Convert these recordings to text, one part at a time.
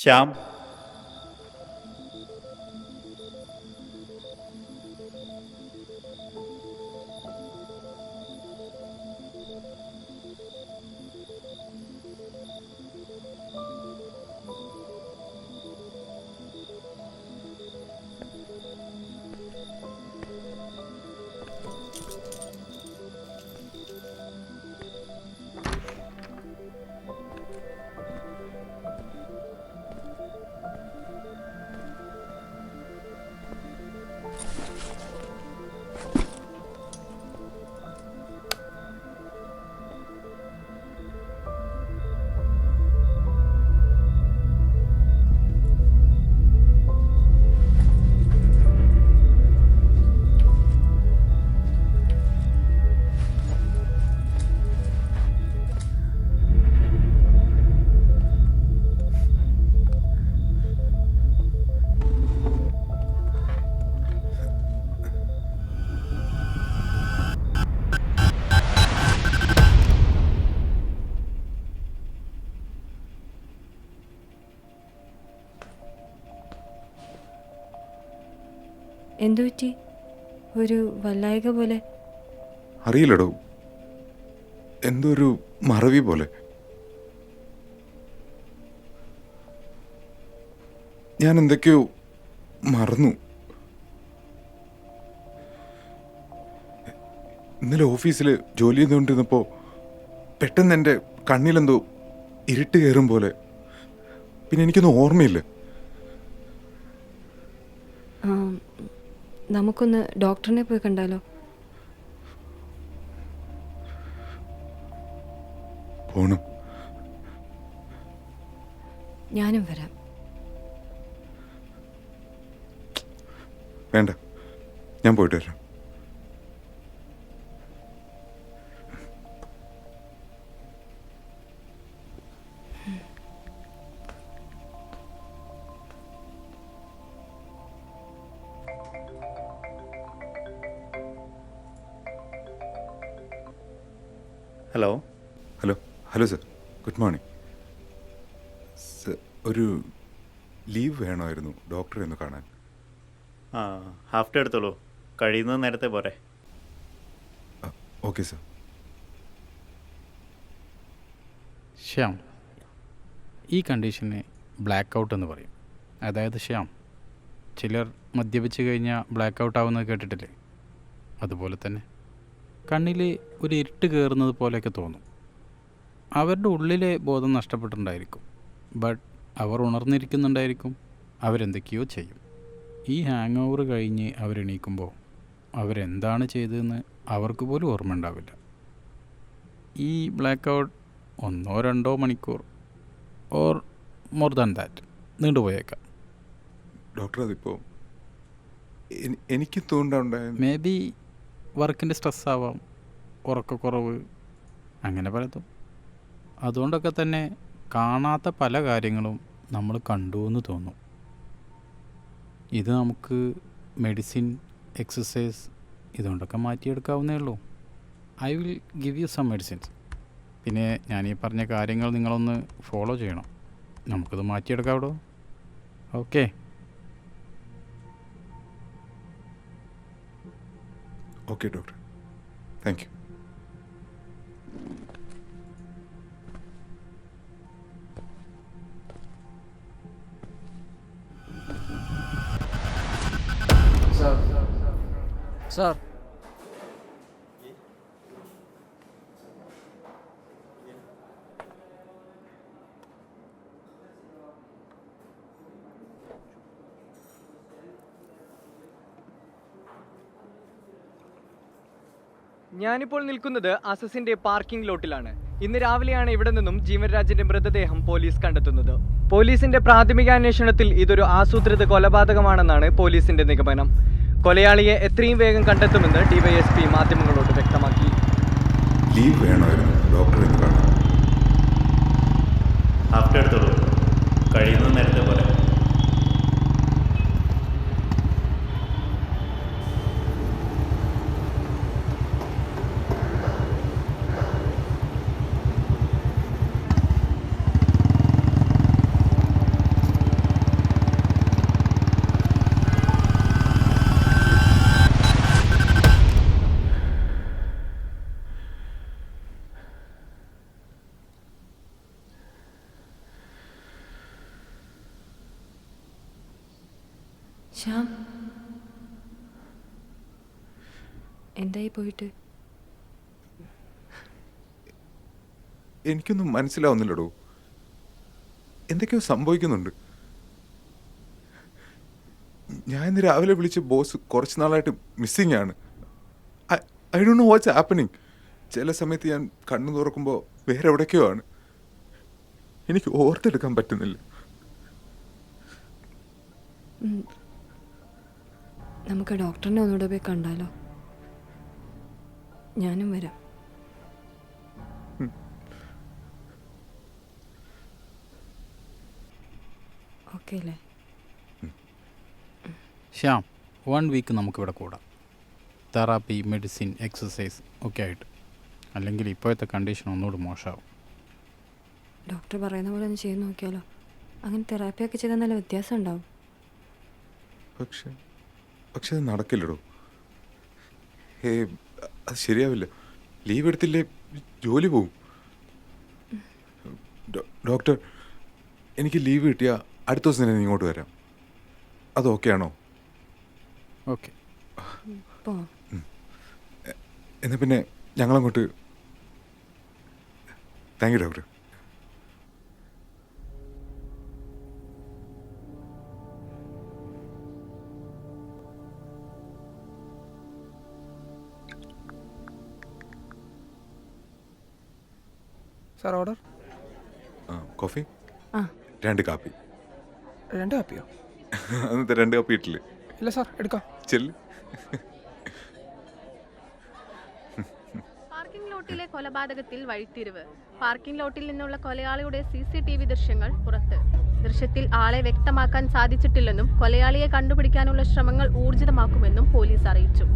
ശ്യാം. എന്തുപറ്റി? ഒരു വല്ലായിക പോലെ. അറിയില്ലടോ, എന്തോ ഒരു മറവി പോലെ. ഞാൻ എന്തൊക്കെയോ മറന്നു. ഇന്നലെ ഓഫീസിൽ ജോലി ചെയ്തുകൊണ്ടിരുന്നപ്പോൾ പെട്ടെന്ന് എൻ്റെ കണ്ണിലെന്തോ ഇരുട്ട് കയറും പോലെ. പിന്നെ എനിക്കൊന്നും ഓർമ്മയില്ല. നമുക്കൊന്ന് ഡോക്ടറിനെ പോയി കണ്ടാലോ? പോണം. ഞാനും വരാം. വേണ്ട, ഞാൻ പോയിട്ട് വരാം. Hello. Hello sir, good morning sir. ഒരു ലീവ് വേണമായിരുന്നു ഡോക്ടറെ ഒന്ന് കാണാൻ. ഹാഫ് ഡേ എടുത്തോളൂ, കഴിയുന്നത് നേരത്തെ പോരെ. Okay sir. ശ്യാം, ഈ കണ്ടീഷനെ ബ്ലാക്ക് ഔട്ട് എന്ന് പറയും. അതായത് ശ്യാം, ചിലർ മദ്യപിച്ച് കഴിഞ്ഞാൽ ബ്ലാക്ക് ഔട്ട് ആവുന്നത് കേട്ടിട്ടില്ലേ? അതുപോലെ തന്നെ കണ്ണിൽ ഒരു ഇരുട്ട് കയറുന്നത് പോലെയൊക്കെ തോന്നും. അവരുടെ ഉള്ളിലെ ബോധം നഷ്ടപ്പെട്ടിട്ടുണ്ടായിരിക്കും, ബട്ട് അവർ ഉണർന്നിരിക്കുന്നുണ്ടായിരിക്കും. അവരെന്തൊക്കെയോ ചെയ്യും. ഈ ഹാങ് ഓവർ കഴിഞ്ഞ് അവരെണീക്കുമ്പോൾ അവരെന്താണ് ചെയ്തതെന്ന് അവർക്ക് പോലും ഓർമ്മ ഉണ്ടാവില്ല. ഈ ബ്ലാക്ക് ഔട്ട് 1-2 മണിക്കൂർ ഓർ മോർ ദാൻ ദാറ്റ് നീണ്ടുപോയേക്കാം. ഡോക്ടർ, അതിപ്പോൾ എനിക്ക് തോന്നുന്നുണ്ടായ മേ ബി വർക്കിൻ്റെ സ്ട്രെസ്സാവാം, ഉറക്കക്കുറവ്, അങ്ങനെ പലതും. അതുകൊണ്ടൊക്കെ തന്നെ കാണാത്ത പല കാര്യങ്ങളും നമ്മൾ കണ്ടു എന്ന് തോന്നും. ഇത് നമുക്ക് മെഡിസിൻ, എക്സസൈസ് ഇതുകൊണ്ടൊക്കെ മാറ്റിയെടുക്കാവുന്നേ ഉള്ളൂ. I will give you some medicines. പിന്നെ ഞാൻ ഈ പറഞ്ഞ കാര്യങ്ങൾ നിങ്ങളൊന്ന് ഫോളോ ചെയ്യണം. നമുക്കത് മാറ്റിയെടുക്കാവിടോ. Okay? Okay doctor, thank you. Sir, ഞാനിപ്പോൾ നിൽക്കുന്നത് അസസിന്റെ പാർക്കിംഗ് ലോട്ടിലാണ്. ഇന്ന് രാവിലെയാണ് ഇവിടെ നിന്നും ജീവൻരാജിന്റെ മൃതദേഹം പോലീസ് കണ്ടെത്തുന്നത്. പോലീസിന്റെ പ്രാഥമിക അന്വേഷണത്തിൽ ഇതൊരു ആസൂത്രിത കൊലപാതകമാണെന്നാണ് പോലീസിന്റെ നിഗമനം. കൊലയാളിയെ എത്രയും വേഗം കണ്ടെത്തുമെന്ന് ഡിവൈഎസ്പി മാധ്യമങ്ങളോട് വ്യക്തമാക്കി. ലീവ് വേണമായിരുന്നു ഡോക്ടറെ ഒന്ന് കാണാൻ. ഹാഫ് ഡേ എടുത്തോളൂ, കഴിയുന്നത് നേരത്തെ പോരെ. ശ്യാം എന്തായി പോയിട്ട്? എനിക്കൊന്നും മനസ്സിലാവുന്നില്ലടോ. എന്തൊക്കെയോ സംഭവിക്കുന്നുണ്ട്. ഞാൻ ഇന്ന് രാവിലെ വിളിച്ച ബോസ് കുറച്ച് നാളായിട്ട് മിസ്സിങ് ആണ്. I don't know what's happening. ചില സമയത്ത് ഞാൻ കണ്ണു തുറക്കുമ്പോൾ വേറെ എവിടേക്കോ ആണ്. എനിക്ക് ഓർത്തെടുക്കാൻ പറ്റുന്നില്ല. നമുക്ക് ഡോക്ടറിനെ ഒന്നുകൂടെ പോയി കണ്ടാലോ? ഞാനും വരാം. ഓക്കെ അല്ലേ? ശ്യാം, 1 വീക്ക് നമുക്കിവിടെ കൂടാം. തെറാപ്പി, മെഡിസിൻ, എക്സസൈസ് ഒക്കെ ആയിട്ട്. അല്ലെങ്കിൽ ഇപ്പോഴത്തെ കണ്ടീഷൻ ഒന്നുകൂടി മോശമാവും. ഡോക്ടർ പറയുന്ന പോലെ ഒന്ന് ചെയ്ത് നോക്കിയാലോ? അങ്ങനെ തെറാപ്പിയൊക്കെ ചെയ്താൽ നല്ല വ്യത്യാസം ഉണ്ടാവും. പക്ഷെ അത് നടക്കില്ലടോ. അത് ശരിയാവില്ല. ലീവ് എടുത്തില്ലേ ജോലി പോവും. ഡോക്ടർ, എനിക്ക് ലീവ് കിട്ടിയാൽ അടുത്ത ദിവസം തന്നെ ഇങ്ങോട്ട് വരാം. അത് ഓക്കെ ആണോ? ഓക്കെ. പോവാം. എന്നാൽ പിന്നെ ഞങ്ങളങ്ങോട്ട്. Thank you doctor. Sir order? Coffee ആ 2 കാപ്പി. 2 കാപ്പിയോ? അന്നത്തെ 2 കാപ്പി ഇട്ടില്ലേ? ഇല്ല സാർ, എടുക്കാം. ചെല്ല്. പാർക്കിംഗ് ലോട്ടിലെ കൊലപാതകത്തിൽ വഴിത്തിരിവ്. പാർക്കിംഗ് ലോട്ടിൽ നിന്നുള്ള കൊലയാളിയുടെ CCTV ദൃശ്യങ്ങൾ പുറത്ത്. ദൃശ്യത്തിൽ ആളെ വ്യക്തമാക്കാൻ സാധിച്ചിട്ടില്ലെന്നും കൊലയാളിയെ കണ്ടുപിടിക്കാനുള്ള ശ്രമങ്ങൾ ഊർജിതമാക്കുമെന്നും പോലീസ് അറിയിച്ചു.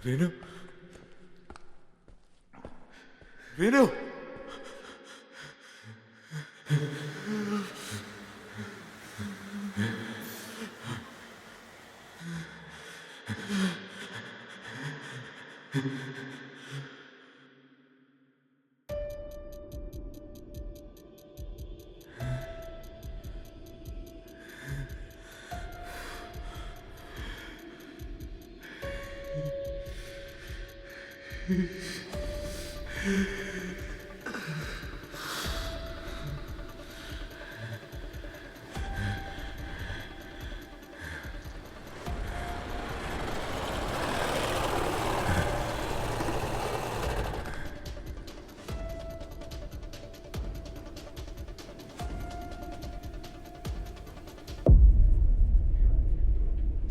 Renu. Renu.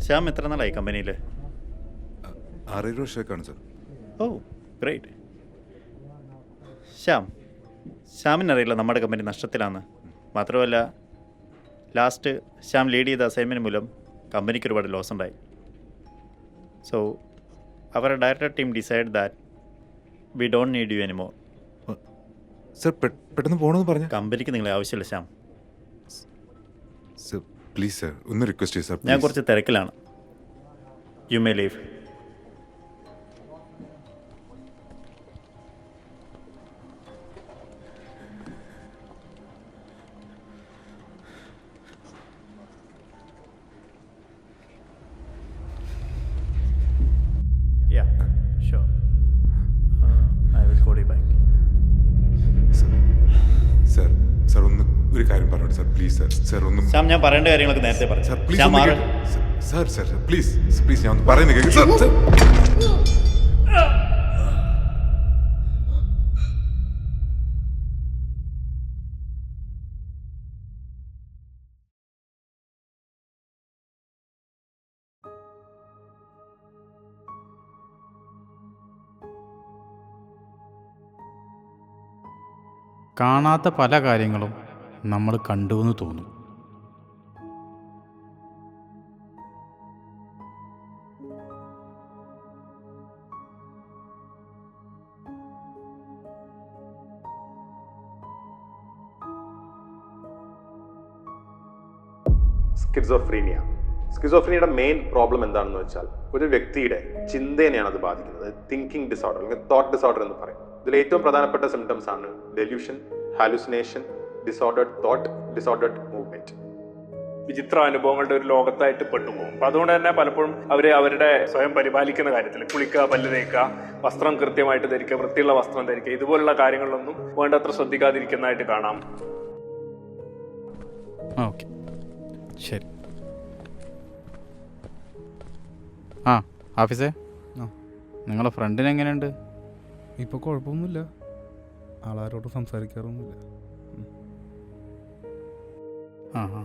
ശ്യാം എത്ര നാളായി കമ്പനിയിൽ? 6 വർഷമൊക്കെയാണ് സാർ. ഓ ഗ്രേറ്റ്. ശ്യാമിനറിയില്ല നമ്മുടെ കമ്പനി നഷ്ടത്തിലാണെന്ന്. മാത്രമല്ല ലാസ്റ്റ് ശ്യാം ലീഡ് ചെയ്ത അസൈൻമെൻറ്റ് മൂലം കമ്പനിക്ക് ഒരുപാട് ലോസ് ഉണ്ടായി. സോ അവർ director team decide that we don't need you anymore. Sir പെട്ടെന്ന് പോകണമെന്ന് പറഞ്ഞു. കമ്പനിക്ക് നിങ്ങളെ ആവശ്യമില്ല ശ്യാം. സാർ പ്ലീസ് സാർ, ഒന്ന് റിക്വസ്റ്റ് ചെയ്യും സാർ. ഞാൻ കുറച്ച് തിരക്കിലാണ്. You may leave. Yeah, sure. I will call you back. Sir sir ഒന്ന് ഒരു കാര്യം പറഞ്ഞോട്ടെ സർ പ്ലീസ് സർ സർ ഒന്ന് ശ്യാം, ഞാൻ പറയേണ്ട കാര്യങ്ങളൊക്കെ നേരത്തെ സർ പറഞ്ഞു. പ്ലീസ് ശ്യാം ഒന്ന് മാറ്. സർ സർ പ്ലീസ് പ്ലീസ് ഞാൻ ഒന്ന് പറയുന്നത് കേൾക്ക് സർ സർ കാണാത്ത പല കാര്യങ്ങളും നമ്മൾ കണ്ടുവെന്ന് തോന്നും. സ്കിസോഫ്രീനിയയുടെ മെയിൻ പ്രോബ്ലം എന്താണെന്ന് വെച്ചാൽ ഒരു വ്യക്തിയുടെ ചിന്തേനെയാണ് അത് ബാധിക്കുന്നത്. തിങ്കിങ് ഡിസോർഡർ അല്ലെങ്കിൽ തോട്ട് ഡിസോർഡർ എന്ന് പറയും. ഇതിൽ ഏറ്റവും പ്രധാനപ്പെട്ട സിംറ്റംസ് ആണ് delusion, hallucination, disordered thought, disordered movement. വിചിത്ര അനുഭവങ്ങളുടെ ഒരു ലോകത്തായിട്ട് പെട്ടുപോകും. അപ്പം അതുകൊണ്ട് തന്നെ പലപ്പോഴും അവരുടെ സ്വയം പരിപാലിക്കുന്ന കാര്യത്തിൽ കുളിക്കുക, പല്ല് തേക്കുക, വസ്ത്രം കൃത്യമായിട്ട് ധരിക്കുക, വൃത്തിയുള്ള വസ്ത്രം ധരിക്കുക, ഇതുപോലുള്ള കാര്യങ്ങളിലൊന്നും വേണ്ടത്ര ശ്രദ്ധിക്കാതിരിക്കുന്നതായിട്ട് കാണാം. ഓക്കെ, ശരി. ആ ആഫീസേ, നിങ്ങളെ ഫ്രണ്ടിന് എങ്ങനെയുണ്ട്? ഇപ്പോൾ കുഴപ്പമൊന്നുമില്ല, ആളാരോടും സംസാരിക്കാറൊന്നുമില്ല. ആ ആ